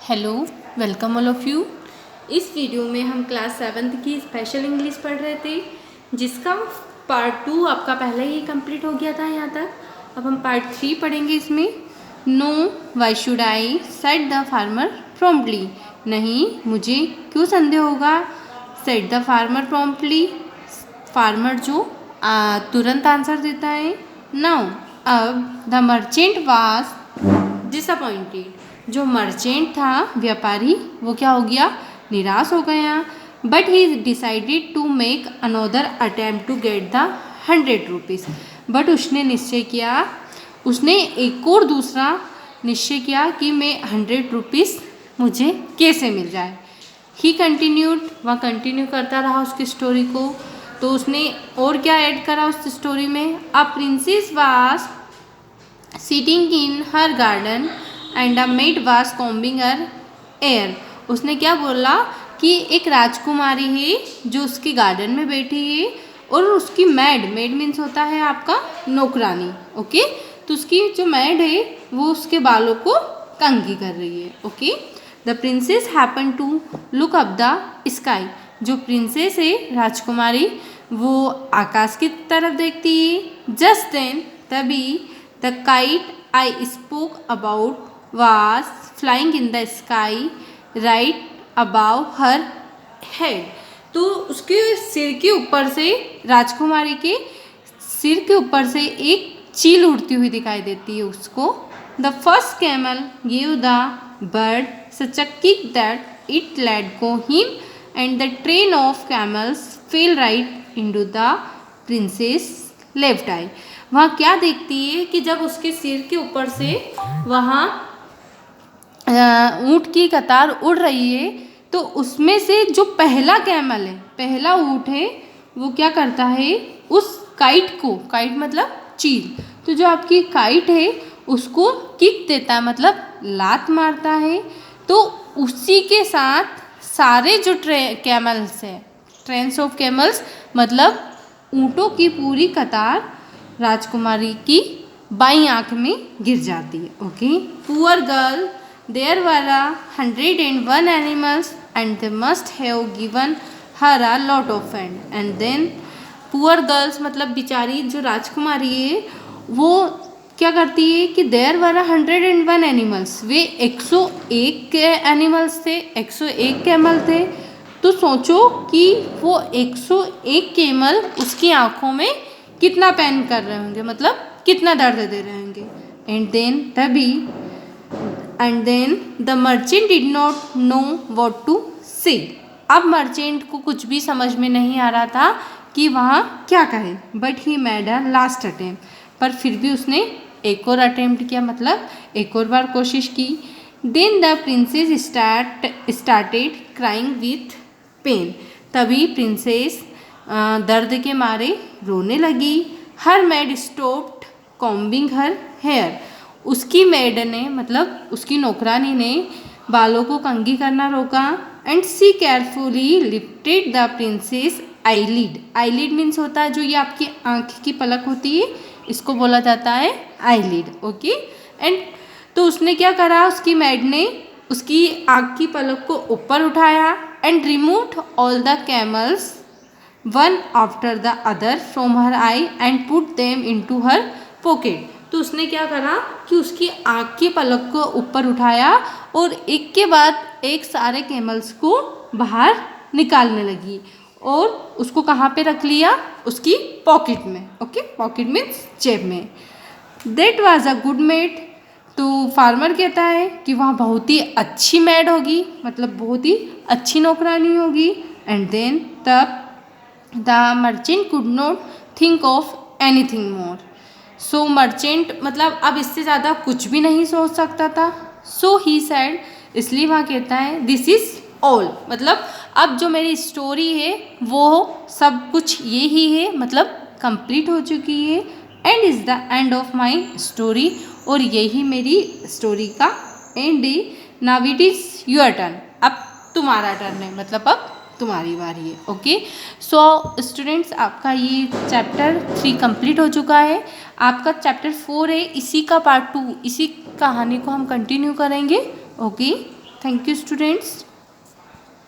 Hello, welcome all of you. इस video में हम क्लास 7th की स्पेशल इंग्लिश पढ़ रहे थे, जिसका पार्ट 2 आपका पहले ही कंप्लीट हो गया था यहाँ तक। अब हम पार्ट 3 पढ़ेंगे इसमें। No why should I said the farmer promptly. नहीं, मुझे क्यों संदेह होगा, said the farmer promptly. Farmer जो तुरंत आंसर देता है। नाउ अब द मर्चेंट वाज डिसअपॉइंटेड। जो मर्चेंट था, व्यापारी, वो क्या हो गया, निराश हो गया। But he decided to make another attempt to get the 100 rupees. But उसने निश्चय किया, उसने एक और दूसरा निश्चय किया कि मैं 100 रुपीज़ मुझे कैसे मिल जाए। ही कंटिन्यूड, वह कंटिन्यू करता रहा उसकी स्टोरी को। तो उसने और क्या ऐड करा उस स्टोरी में, a princess was sitting in her garden and a made was combing her air. उसने क्या बोला कि एक राजकुमारी है जो उसके गार्डन में बैठी है और उसकी मेड मीन्स होता है आपका नौकरानी। ओके, तो उसकी जो मेड है वो उसके बालों को कंघी कर रही है। Okay, the princess happen to look up the sky. जो प्रिंसेस है, राजकुमारी, वो आकाश की तरफ देखती है। जस्ट देन, तभी, the kite I spoke about was flying in the sky right above her head। तो उसके सिर के ऊपर से, राजकुमारी के सिर के ऊपर से एक चील उड़ती हुई दिखाई देती है उसको। The first camel gave the bird such a kick that it let go him and the train of camels fell right into the princess left eye। वहाँ क्या देखती है कि जब उसके सिर के ऊपर से वहाँ ऊँट की कतार उड़ रही है, तो उसमें से जो पहला कैमल है, पहला ऊँट है, वो क्या करता है, उस काइट को, काइट मतलब चील, तो जो आपकी काइट है उसको किक देता है, मतलब लात मारता है। तो उसी के साथ सारे जो कैमल्स है, ट्रेन्स ऑफ कैमल्स मतलब ऊँटों की पूरी कतार राजकुमारी की बाईं आँख में गिर जाती है। Okay, poor girl, there were 101 animals and they must have given her a lot of fun and then poor girls मतलब बेचारी जो राजकुमारी है, वो क्या करती है कि there were 101 animals, way 101 animals थे, 101 कैमल थे। तो सोचो कि वो 101 कैमल उसकी आंखों में कितना पेन कर रहे होंगे, मतलब कितना दर्द दे रहे होंगे। एंड देन, तभी, and then the merchant did not know what to say. अब मर्चेंट को कुछ भी समझ में नहीं आ रहा था कि वहाँ क्या कहे। But he made a last attempt, पर फिर भी उसने एक और अटेम्प्ट किया, मतलब एक और बार कोशिश की। Then the princess started crying with pain. तभी प्रिंसेस दर्द के मारे रोने लगी। Her maid stopped combing her hair. उसकी मेड ने, मतलब उसकी नौकरानी ने, बालों को कंघी करना रोका। And see carefully lifted the princess eyelid. Eyelid means होता है जो ये आपकी आँख की पलक होती है, इसको बोला जाता है आईलिड। ओके, एंड तो उसने क्या करा, उसकी मेड ने उसकी आँख की पलक को ऊपर उठाया and removed all the camels one after the other from her eye and put them into her pocket. तो उसने क्या करा कि उसकी आँख की पलक को ऊपर उठाया और एक के बाद एक सारे कैमल्स को बाहर निकालने लगी और उसको कहाँ पे रख लिया, उसकी पॉकेट में। ओके, पॉकेट मीन्स जेब में। That was a good made. तो फार्मर कहता है कि वहाँ बहुत ही अच्छी मेड होगी, मतलब बहुत ही अच्छी नौकरानी होगी। एंड देन तब the merchant could not think of anything more. So merchant मतलब अब इससे ज़्यादा कुछ भी नहीं सोच सकता था। सो ही सैड, इसलिए वहाँ कहता है दिस इज़ ऑल, मतलब अब जो मेरी स्टोरी है वो सब कुछ ये ही है, मतलब कंप्लीट हो चुकी है। And is the end of my story, और यही मेरी स्टोरी का एंड है। Now it is your turn, अब तुम्हारा टर्न है, मतलब अब तुम्हारी बारी है। ओके, सो स्टूडेंट्स, आपका ये चैप्टर 3 कंप्लीट हो चुका है। आपका चैप्टर 4 है, इसी का पार्ट 2, इसी कहानी को हम कंटिन्यू करेंगे। ओके। Thank you students.